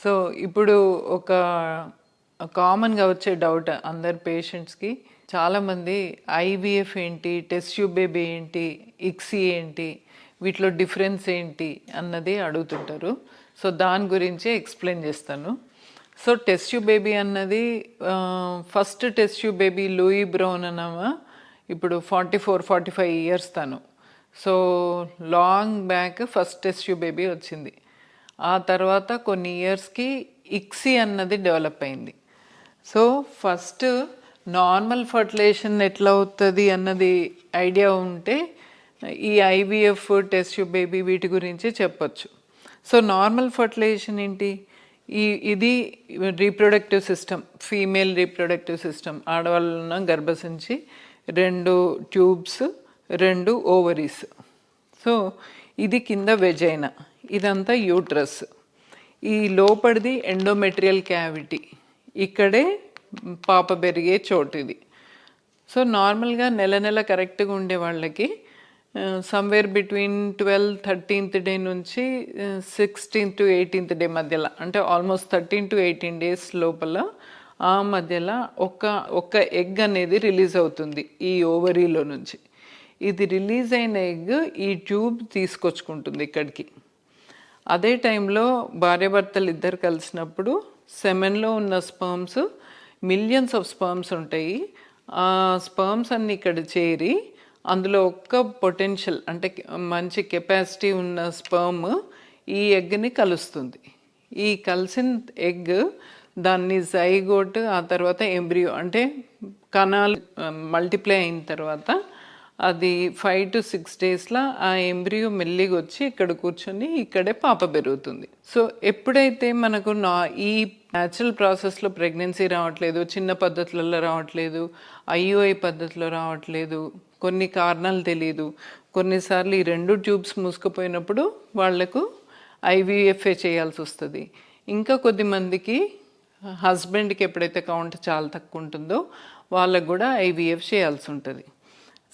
So ఇప్పుడు ఒక కామన్గా వచ్చే డౌట్ అందరి పేషెంట్స్కి, చాలామంది ఐవీఎఫ్ ఏంటి, టెస్ట్ ట్యూబ్ బేబీ ఏంటి, ఇక్సీ ఏంటి, వీటిలో డిఫరెన్స్ ఏంటి అన్నది అడుగుతుంటారు. సో దాని గురించి ఎక్స్ప్లెయిన్ చేస్తాను. సో టెస్ట్ ట్యూబ్ బేబీ అన్నది first test tube baby Louise Brown అన్నమా ఇప్పుడు 44-45 ఇయర్స్ తను. So long back first test tube baby వచ్చింది. ఆ తర్వాత కొన్ని ఇయర్స్కి ఇక్సీ అన్నది డెవలప్ అయింది. సో ఫస్ట్ నార్మల్ ఫర్టిలైజేషన్ ఎట్లా అవుతుంది అన్నది ఐడియా ఉంటే ఈ ఐవీఎఫ్ టెస్ట్ ట్యూబ్ బేబీ వీటి గురించి చెప్పొచ్చు. సో నార్మల్ ఫర్టిలైజేషన్ ఏంటి? ఇది reproductive system, female reproductive system, ఆడవాళ్ళ గర్భసంచి 2 ట్యూబ్స్ 2 ఓవరీస్. సో ఇది కింద వెజైనా, ఇదంతా యూట్రస్, ఈ లోపడిది ఎండోమెట్రియల్ క్యావిటీ, ఇక్కడే పాప పెరిగే చోటు ఇది. సో నార్మల్గా నెల కరెక్ట్గా ఉండే వాళ్ళకి సమ్వేర్ బిట్వీన్ 12-13th డే నుంచి 16th to 18th డే మధ్యలో, అంటే ఆల్మోస్ట్ 13 to 18 days లోపల ఆ మధ్యలో ఒక్క ఎగ్ అనేది రిలీజ్ అవుతుంది ఈ ఓవరీలో నుంచి. ఇది రిలీజ్ అయిన ఎగ్ ఈ ట్యూబ్ తీసుకొచ్చుకుంటుంది ఇక్కడికి. అదే టైంలో భార్యాభర్తలు ఇద్దరు కలిసినప్పుడు సెమెన్లో ఉన్న స్పర్మ్స్, మిలియన్స్ ఆఫ్ స్పర్మ్స్ ఉంటాయి. ఆ స్పర్మ్స్ అన్ని ఇక్కడ చేరి అందులో ఒక్క పొటెన్షియల్ అంటే మంచి కెపాసిటీ ఉన్న స్పర్మ్ ఈ ఎగ్ని కలుస్తుంది. ఈ కలిసిన ఎగ్ దాన్ని జైగోట్, ఆ తర్వాత ఎంబ్రియో అంటే కణాలు మల్టిప్లై అయిన తర్వాత అది 5 to 6 daysలో ఆ ఎంబ్రియో మెల్లిగా వచ్చి ఇక్కడ కూర్చొని ఇక్కడే పాప పెరుగుతుంది. సో ఎప్పుడైతే మనకు ఈ న్యాచురల్ ప్రాసెస్లో ప్రెగ్నెన్సీ రావట్లేదు, చిన్న పద్ధతులలో రావట్లేదు, ఐయుఐ పద్ధతిలో రావట్లేదు, కొన్ని కారణాలు తెలియదు, కొన్నిసార్లు ఈ 2 ట్యూబ్స్ మూసుకుపోయినప్పుడు వాళ్లకు ఐవీఎఫ్ఏ చేయాల్సి వస్తుంది. ఇంకా కొద్దిమందికి హస్బెండ్కి ఎప్పుడైతే కౌంట్ చాలా తక్కువ ఉంటుందో వాళ్ళకు కూడా ఐవీఎఫ్ చేయాల్సి ఉంటుంది.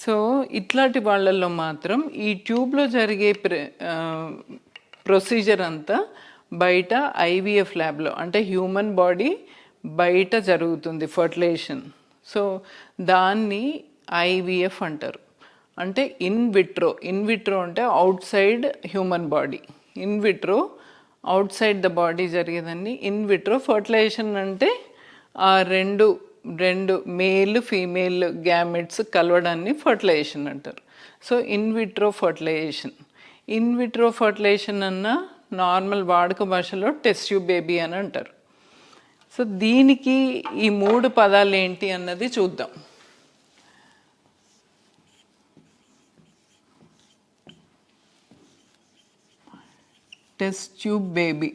సో ఇట్లాంటి వాళ్ళల్లో మాత్రం ఈ ట్యూబ్లో జరిగే ప్రొసీజర్ అంతా బయట ఐవీఎఫ్ ల్యాబ్లో, అంటే హ్యూమన్ బాడీ బయట జరుగుతుంది ఫర్టిలైజేషన్. సో దాన్ని ఐవీఎఫ్ అంటారు. అంటే ఇన్ విట్రో అంటే outside human body, in vitro outside the body జరిగేదాన్ని ఇన్ విట్రో. ఫర్టిలైజేషన్ అంటే ఆ రెండు మేల్ ఫీమేల్ గ్యామెట్స్ కలవడాన్ని ఫర్టిలైజేషన్ అంటారు. సో ఇన్ విట్రో ఫర్టిలైజేషన్ అన్న నార్మల్ వాడుక భాషలో టెస్ట్ ట్యూబ్ బేబీ అని అంటారు. సో దీనికి ఈ 3 పదాలు ఏంటి అన్నది చూద్దాం. టెస్ట్ ట్యూబ్ బేబీ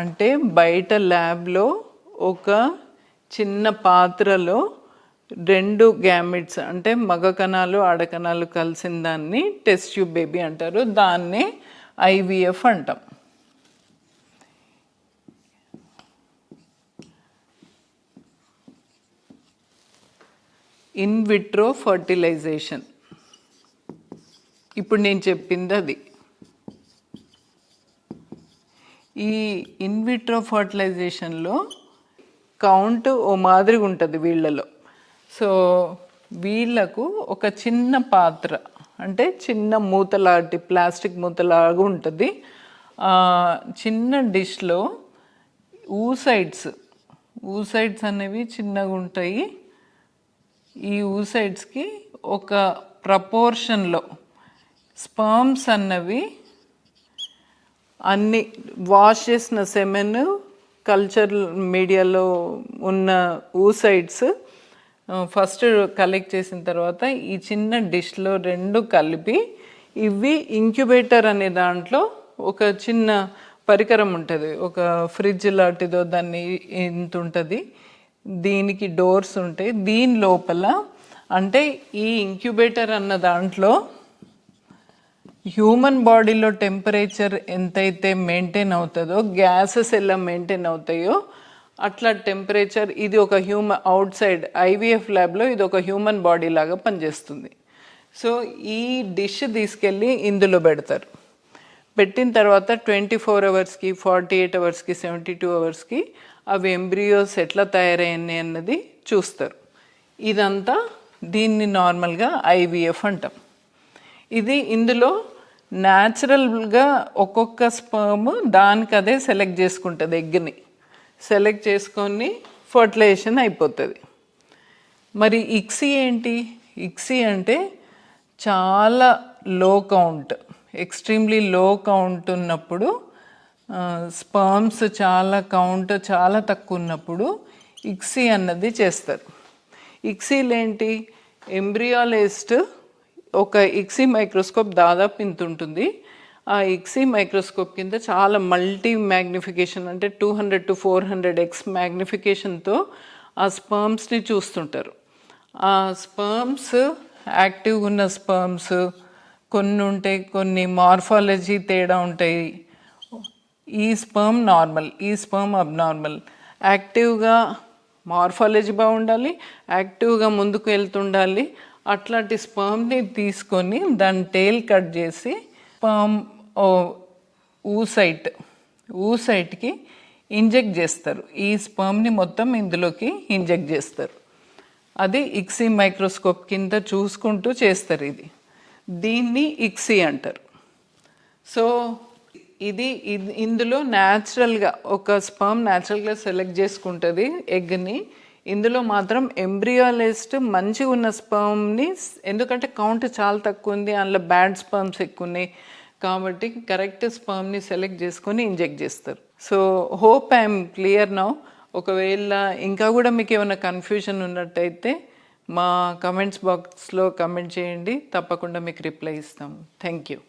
అంటే బయట ల్యాబ్లో ఒక చిన్న పాత్రలో 2 గ్యామెట్స్ అంటే మగ కణాలు ఆడకణాలు కలిసిన దాన్ని టెస్ట్ ట్యూబ్ బేబీ అంటారు. దాన్నే ఐవీఎఫ్ అంటాం. ఇన్ విట్రో ఫర్టిలైజేషన్, ఇప్పుడు నేను చెప్పింది అది. ఈ ఇన్ విట్రో ఫర్టిలైజేషన్లో కౌంట్ ఓ మాదిరిగా ఉంటుంది వీళ్ళలో. సో వీళ్ళకు ఒక చిన్న పాత్ర అంటే చిన్న మూతలాంటి ప్లాస్టిక్ మూతలాగా ఉంటుంది. చిన్న డిష్లో ఊసైడ్స్ అనేవి చిన్నగా ఉంటాయి. ఈ ఊసైడ్స్కి ఒక ప్రపోర్షన్లో స్పర్మ్స్ అన్నవి అన్ని వాష్ చేసిన సెమెన్ కల్చర్ మీడియాలో ఉన్న ఊసైడ్స్ ఫస్ట్ కలెక్ట్ చేసిన తర్వాత ఈ చిన్న డిష్లో 2 కలిపి ఇవి ఇంక్యుబేటర్ అనే దాంట్లో ఒక చిన్న పరికరం ఉంటుంది, ఒక ఫ్రిడ్జ్ లాంటిదో దాన్ని ఇంత ఉంటుంది, దీనికి డోర్స్ ఉంటాయి. దీని లోపల అంటే ఈ ఇంక్యుబేటర్ అన్న దాంట్లో హ్యూమన్ బాడీలో టెంపరేచర్ ఎంతైతే మెయింటైన్ అవుతుందో, గ్యాసెస్ ఎలా మెయింటైన్ అవుతాయో అట్లా టెంపరేచర్ ఇది ఒక అవుట్ సైడ్ ఐవీఎఫ్ ల్యాబ్లో ఇది ఒక హ్యూమన్ బాడీ లాగా పనిచేస్తుంది. సో ఈ డిష్ తీసుకెళ్ళి ఇందులో పెడతారు. పెట్టిన తర్వాత 24 అవర్స్కి 48 అవర్స్కి 72 అవర్స్కి అవి ఎంబ్రియోస్ ఎట్లా తయారయ్యాయి అన్నది చూస్తారు. ఇదంతా దీన్ని నార్మల్గా ఐవీఎఫ్ అంటాం. ఇందులో న్యాచురల్గా ఒక్కొక్క స్పర్మ్ దానికి అదే సెలెక్ట్ చేసుకుంటుంది, ఎగ్ని సెలెక్ట్ చేసుకొని ఫర్టిలైజేషన్ అయిపోతుంది. మరి ఇక్సీ ఏంటి? ఇక్సీ అంటే చాలా లో కౌంట్, ఎక్స్ట్రీమ్లీ లో కౌంట్ ఉన్నప్పుడు, స్పర్మ్స్ కౌంట్ చాలా తక్కువ ఉన్నప్పుడు ఇక్సీ అన్నది చేస్తారు. ఇక్సీలు ఏంటి? ఎంబ్రియాలజిస్ట్ ఒక ఇక్సీ మైక్రోస్కోప్ దాదాపు ఇంత ఉంటుంది. ఆ ఇక్సీ మైక్రోస్కోప్ కింద చాలా మల్టీ మ్యాగ్నిఫికేషన్, అంటే 200 to 400x మ్యాగ్నిఫికేషన్తో ఆ స్పర్మ్స్ని చూస్తుంటారు. ఆ స్పర్మ్స్ యాక్టివ్గా ఉన్న స్పర్మ్స్ కొన్ని ఉంటాయి, కొన్ని మార్ఫాలజీ తేడా ఉంటాయి. ఈ స్పర్మ్ నార్మల్, ఈ స్పర్మ్ అబ్నార్మల్. యాక్టివ్గా మార్ఫాలజీ బాగుండాలి, యాక్టివ్గా ముందుకు వెళ్తుండాలి. అట్లాంటి స్పర్మ్ని తీసుకొని దాని టెయిల్ కట్ చేసి స్పర్మ్ ఊసైట్కి ఇంజెక్ట్ చేస్తారు. ఈ స్పర్మ్ని మొత్తం ఇందులోకి ఇంజెక్ట్ చేస్తారు. అది ఇక్సీ మైక్రోస్కోప్ కింద చూసుకుంటూ చేస్తారు. దీన్ని ఇక్సీ అంటారు. సో ఇందులో న్యాచురల్గా ఒక స్పర్మ్ న్యాచురల్గా సెలెక్ట్ చేసుకుంటుంది ఎగ్ని. ఇందులో మాత్రం ఎంబ్రియాలజిస్ట్ మంచిగా ఉన్న స్పర్మ్ని, ఎందుకంటే కౌంట్ చాలా తక్కువ ఉంది, అందులో బ్యాడ్ స్పర్మ్స్ ఎక్కువ ఉన్నాయి కాబట్టి కరెక్ట్ స్పర్మ్ని సెలెక్ట్ చేసుకొని ఇంజెక్ట్ చేస్తారు. So hope I'm clear now. ఒకవేళ ఇంకా కూడా మీకు ఏమైనా కన్ఫ్యూజన్ ఉన్నట్టయితే మా కమెంట్స్ బాక్స్లో కమెంట్ చేయండి, తప్పకుండా మీకు రిప్లై ఇస్తాము. Thank you.